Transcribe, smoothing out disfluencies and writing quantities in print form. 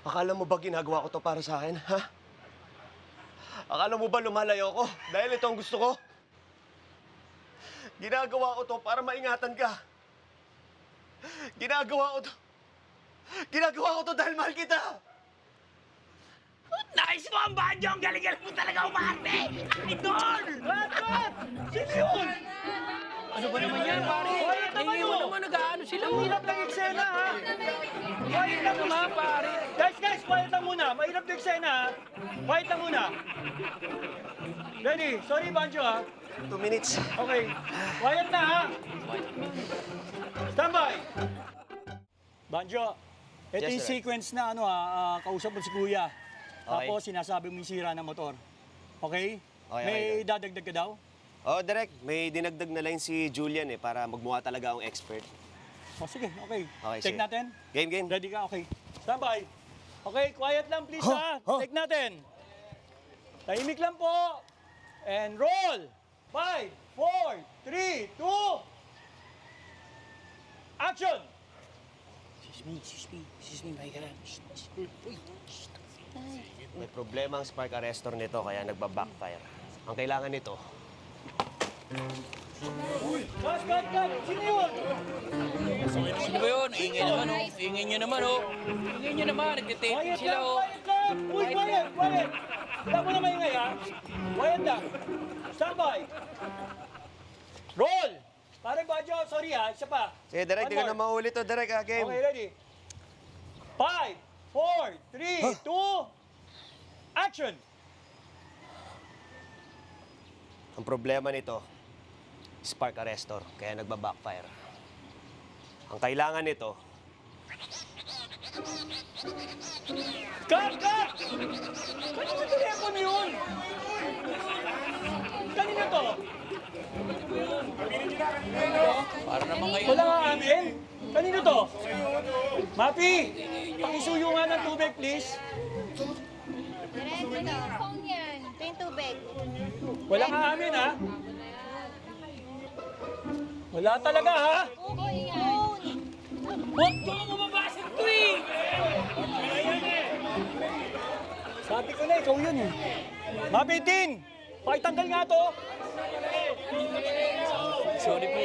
Akala mo ba ginagawa ko to para sa akin, ha? Akala mo ba lumalayo ko dahil ito ang gusto ko? Ginagawa ko to para maingatan ka. Ginagawa ko to dahil mahal kita. Nice mo ang banjo! Ang galing-galing mo talaga umarte! Idol! Cut! Sino yun? Ano ba naman yan, pare? Quiet naman Tingin mo naman, nag-ano sila. Ang hirap ng eksena, ha? Quiet lang naman, pare. Guys, quiet lang muna. Mahirap ng eksena, ha? Quiet lang muna. Ready? Sorry, Banjo, ha? 2 minutes. Okay. Quiet na, ha? Standby! Banjo, ito Yes, yung sir. sequence na kausap mo si Kuya. Okay. Tapos sinasabi mo yung sira ng motor. Okay? Okay, May okay. dadagdag ka daw? Oh, Direk, may dinagdag na line si Julian para magmukha talaga akong expert. O sige, okay. Okay, Take sige. natin? Game. Ready ka? Okay. Standby. Okay, quiet lang please ha. Take natin. Tahimik lang po. And roll. 5, 4, 3, 2. Action! Excuse me, mahiga lang. May problema ang spark arrestor nito kaya nagba-backfire. Ang kailangan nito, Cut! Sino yun? Sino ba yun? Ingay naman, oh. Ingay nyo naman, oh. Ingay nyo naman, nagtitake Quiet sila, lang, oh. quiet lang! Uy, quiet! Wala mo na maingay ha? Quiet lang. Standby. Roll! Pare Badjo, sorry ha, isa pa. sige Direk, One di ko more. na maulit to Direk ha, game. Okay, ready? 5, 4, 3, 2, action! Ang problema nito, spark arrestor, kaya nagba-backfire. Ang kailangan nito, Cut! Kanino telepono yun? Kanino to? Para naman ngayon. Wala nga amin? Kanino to? Mapi, pakisuyo nga ng tubig, please. Diretso, phone yan. Ito yung tubig. Wala nga amin, ha? Wala talaga, ha? Oo, yan. Huwag ko mababasag to, eh! Sabi ko na, ikaw yun, eh. Mapitin! Pakitanggal nga to! Sorry po.